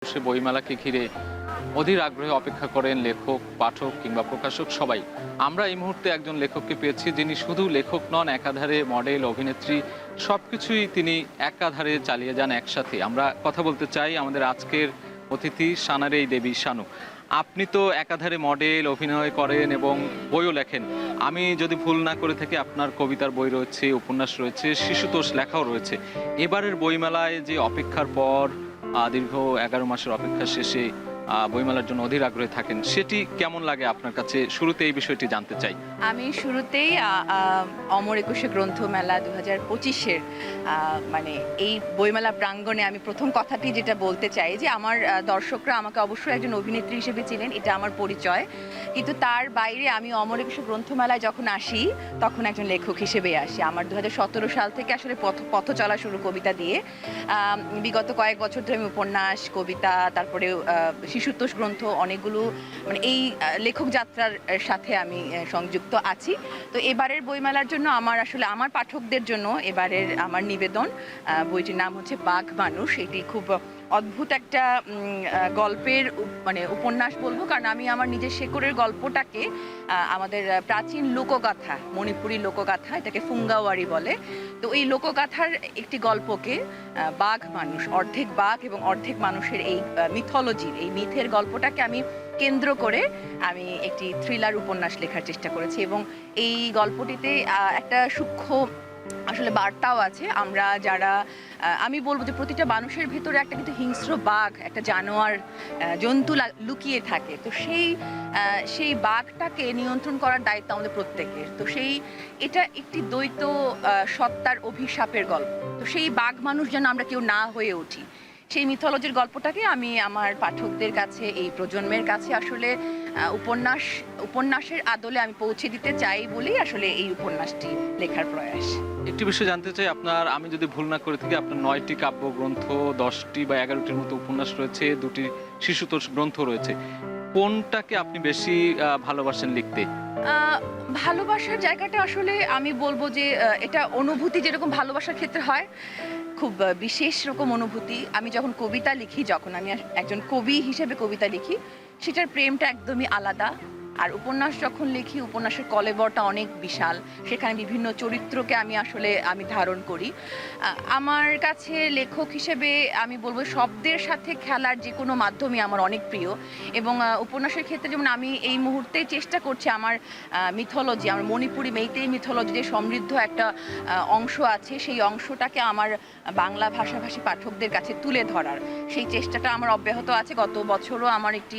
সে বইমেলাকে ঘিরে অধীর আগ্রহে অপেক্ষা করেন লেখক, পাঠক কিংবা প্রকাশক সবাই। আমরা এই মুহূর্তে একজন লেখককে পেয়েছি যিনি শুধু লেখক নন, একাধারে মডেল, অভিনেত্রী, সবকিছুই তিনি একাধারে চালিয়ে যান একসাথে। আমরা কথা বলতে চাই আমাদের আজকের অতিথি সানারেই দেবী শানু। আপনি তো একাধারে মডেল, অভিনয় করেন এবং বইও লেখেন। আমি যদি ভুল না করে থাকি আপনার কবিতার বই রয়েছে, উপন্যাস রয়েছে, শিশুতোষ লেখাও রয়েছে। এবারের বইমেলায় যে অপেক্ষার পর দীর্ঘ 11 মাসের অপেক্ষা শেষে বইমেলার জন্য অধীর আগ্রহে থাকেন, সেটি কেমন লাগে আপনার কাছে? শুরুতে এই বিষয়টি জানতে চাই। আমি শুরুতেই অমর একুশে গ্রন্থমেলা 2025-এর মানে এই বইমেলা প্রাঙ্গণে আমি প্রথম কথাটি যেটা বলতে চাই যে আমার দর্শকরা আমাকে অবশ্যই একজন অভিনেত্রী হিসেবে চিনেন, এটা আমার পরিচয়। কিন্তু তার বাইরে আমি অমর একুশে গ্রন্থমেলায় যখন আসি তখন একজন লেখক হিসেবে আসি। আমার 2017 সাল থেকে আসলে পথ চলা শুরু কবিতা দিয়ে। বিগত কয়েক বছর ধরে আমি উপন্যাস, কবিতা, তারপরে শিশুতোষ গ্রন্থ অনেকগুলো মানে এই লেখক যাত্রার সাথে আমি সংযুক্ত আছি। তো এবারের বইমেলার জন্য আমার পাঠকদের জন্য এবারের আমার নিবেদন, বইটির নাম হচ্ছে বাঘ মানুষ। এটি খুব অদ্ভুত একটা গল্পের মানে উপন্যাস বলবো, কারণ আমি আমার নিজের শেকড়ের গল্পটাকে আমাদের প্রাচীন লোকগাথা, মণিপুরী লোকগাথা, এটাকে ফুঙ্গাওয়ারি বলে। তো এই লোকগাথার একটি গল্পকে বাঘ মানুষ, অর্ধেক বাঘ এবং অর্ধেক মানুষের এই মিথোলজির, এই মিথের গল্পটাকে আমি কেন্দ্র করে আমি একটি থ্রিলার উপন্যাস লেখার চেষ্টা করেছি এবং এই গল্পটিতে একটা সূক্ষ্ম আসলে বার্তাও আছে। আমরা যারা আমি বলবো যে প্রতিটা মানুষের ভিতরে একটা কিন্তু হিংস্র বাঘ, একটা জানোয়ার জন্তু লুকিয়ে থাকে। তো সেই বাঘটাকে নিয়ন্ত্রণ করার দায়িত্ব আমাদের প্রত্যেকের। তো এটা একটি দ্বৈত সত্তার অভিশাপের গল্প। তো সেই বাঘ মানুষ যেন আমরা কেউ না হয়ে উঠি, সেই মিথোলজির গল্পটাকে আমি আমার পাঠকদের কাছে, এই প্রজন্মের কাছে আসলে উপন্যাসের আদলে আমি পৌঁছে দিতে চাই বলেই আসলে এই উপন্যাসটি লেখার প্রয়াস। একটি বিষয় জানতে চাই আপনার, আমি যদি ভুল না করে থাকি আপনার 9টি কাব্যগ্রন্থ, 10টি বা 11টির মতো উপন্যাস রয়েছে, 2টি শিশুতোষ গ্রন্থ রয়েছে। কোনটাকে আপনি বেশি ভালোবাসেন লিখতে? ভালোবাসার জায়গাটা আসলে আমি বলবো যে এটা অনুভূতি যেরকম ভালোবাসার ক্ষেত্রে হয়, খুব বিশেষ রকম অনুভূতি। আমি যখন কবিতা লিখি, যখন আমি একজন কবি হিসেবে কবিতা লিখি, সেটার প্রেমটা একদমই আলাদা। আর উপন্যাস যখন লিখি, উপন্যাসের কলেবরটা অনেক বিশাল, সেখানে বিভিন্ন চরিত্রকে আমি ধারণ করি। আমার কাছে লেখক হিসেবে আমি বলবো শব্দের সাথে খেলার যে কোনো মাধ্যমই আমার অনেক প্রিয়। এবং উপন্যাসের ক্ষেত্রে যেমন আমি এই মুহূর্তে চেষ্টা করছি আমার মিথোলজি, আমার মণিপুরি মেইতেই মিথোলজি যে সমৃদ্ধ একটা অংশ আছে, সেই অংশটাকে আমার বাংলা ভাষাভাষী পাঠকদের কাছে তুলে ধরার সেই চেষ্টাটা আমার অব্যাহত আছে। গত বছরও আমার একটি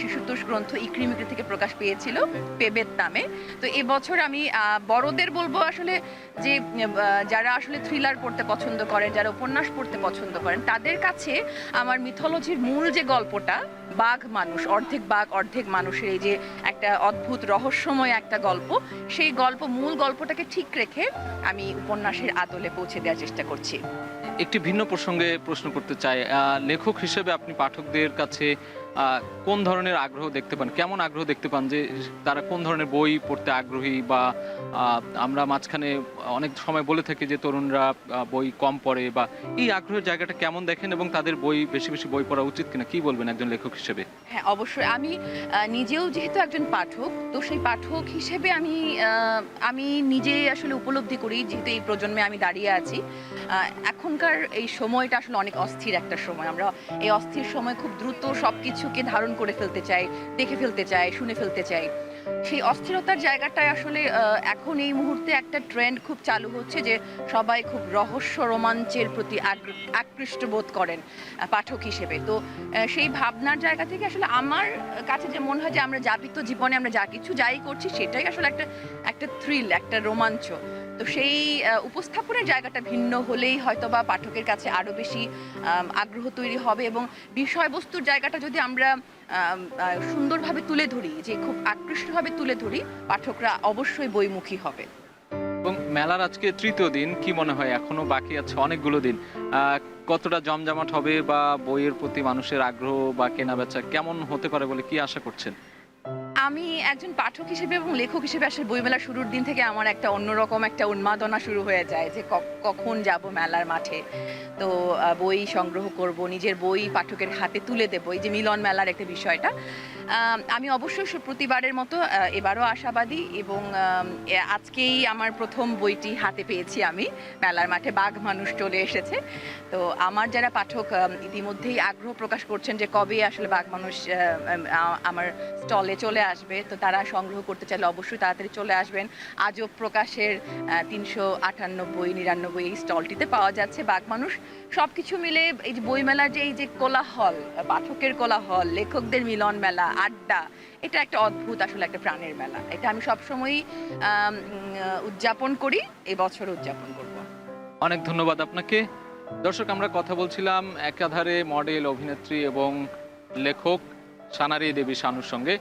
শিশুতোষ গ্রন্থ ইক্রিমিক্রি থেকে প্রকাশ পেয়েছিল পেবেত নামে। তো এবছর আমি বড়দের বলবো আসলে যে যারা আসলে থ্রিলার পড়তে পছন্দ করেন, যারা উপন্যাস পড়তে পছন্দ করেন, তাদের কাছে আমার মিথোলজির মূল যে গল্পটা, বাঘ মানুষ, অর্ধেক বাঘ অর্ধেক মানুষের এই যে একটা অদ্ভুত রহস্যময় একটা গল্প, সেই মূল গল্পটাকে ঠিক রেখে আমি উপন্যাসের আদলে পৌঁছে দেওয়ার চেষ্টা করছি। একটি ভিন্ন প্রসঙ্গে প্রশ্ন করতে চাই, লেখক হিসেবে আপনি পাঠকদের কাছে কোন ধরনের আগ্রহ দেখতে পান, কেমন আগ্রহ দেখতে পান, যে তারা কোন ধরনের বই পড়তে আগ্রহী? বা আমরা মাঝখানে অনেক সময় বলে থাকি যে তরুণরা বই কম পড়ে, বা এই আগ্রহের জায়গাটা কেমন দেখেন এবং তাদের বেশি বেশি বই পড়া উচিত কিনা, কি বলবেন একজন লেখক হিসেবে? হ্যাঁ, অবশ্যই। আমি নিজেও যেহেতু একজন পাঠক, তো সেই পাঠক হিসেবে আমি নিজে আসলে উপলব্ধি করি, যেহেতু এই প্রজন্মে আমি দাঁড়িয়ে আছি। এখনকার এই সময়টা আসলে অনেক অস্থির একটা সময়। আমরা এই অস্থির সময় খুব দ্রুত সব কিছুকে ধারণ করে ফেলতে চাই, দেখে ফেলতে চাই, শুনে ফেলতে চাই। সেই অস্থিরতার জায়গাটায় আসলে এখন এই মুহূর্তে একটা ট্রেন্ড খুব চালু হচ্ছে যে সবাই খুব রহস্য রোমাঞ্চের প্রতি আকৃষ্ট বোধ করেন পাঠক হিসেবে। তো সেই ভাবনার জায়গা থেকে আসলে আমার কাছে যে মনে হয় যে আমরা যাপিত জীবনে আমরা যাই করছি, সেটাই আসলে একটা থ্রিল, একটা রোমাঞ্চ। তো সেই উপস্থাপনের জায়গাটা ভিন্ন হলেই হয়তো বা পাঠকের কাছে আরও বেশি আগ্রহ তৈরি হবে, এবং বিষয়বস্তুর জায়গাটা যদি আমরা সুন্দরভাবে তুলে ধরি, যে খুব আকৃষ্টভাবে তুলে ধরি, পাঠকরা অবশ্যই বইমুখী হবে। এবং মেলার আজকে 3য় দিন, কি মনে হয় এখনো বাকি আছে অনেকগুলো দিন, কতটা জমজমাট হবে, বা বইয়ের প্রতি মানুষের আগ্রহ বা কেনাবেচা কেমন হতে পারে বলে কি আশা করছেন? আমি একজন পাঠক হিসেবে এবং লেখক হিসেবে আসলে বইমেলা শুরুর দিন থেকে আমার একটা অন্যরকম একটা উন্মাদনা শুরু হয়ে যায় যে কখন যাব মেলার মাঠে। তো বই সংগ্রহ করব, নিজের বই পাঠকের হাতে তুলে দেবো, এই যে মিলন মেলার একটা বিষয়টা। আমি অবশ্যই প্রতিবারের মতো এবারও আশাবাদী এবং আজকেই আমার প্রথম বইটি হাতে পেয়েছি আমি মেলার মাঠে। বাঘ মানুষ চলে এসেছে। তো আমার যারা পাঠক ইতিমধ্যেই আগ্রহ প্রকাশ করছেন যে কবে আসলে বাঘ মানুষ আমার স্টলে চলে আসবে, তো তারা সংগ্রহ করতে চাইলে অবশ্যই তাড়াতাড়ি চলে আসবেন। আজব প্রকাশের 398-99 এই স্টলটিতে পাওয়া যাচ্ছে বাঘ মানুষ। সবকিছু মিলে এই যে বইমেলার যে এই যে কোলাহল, পাঠকের কোলাহল, লেখকদের মিলন মেলা, আড্ডা, এটা একটা অদ্ভুত আসলে একটা প্রাণের মেলা। এটা আমি সবসময়ই উদযাপন করি, এবছর উদযাপন করব। অনেক ধন্যবাদ আপনাকে। দর্শক, আমরা কথা বলছিলাম একাধারে মডেল, অভিনেত্রী এবং লেখক সানারি দেবী শানুর সঙ্গে।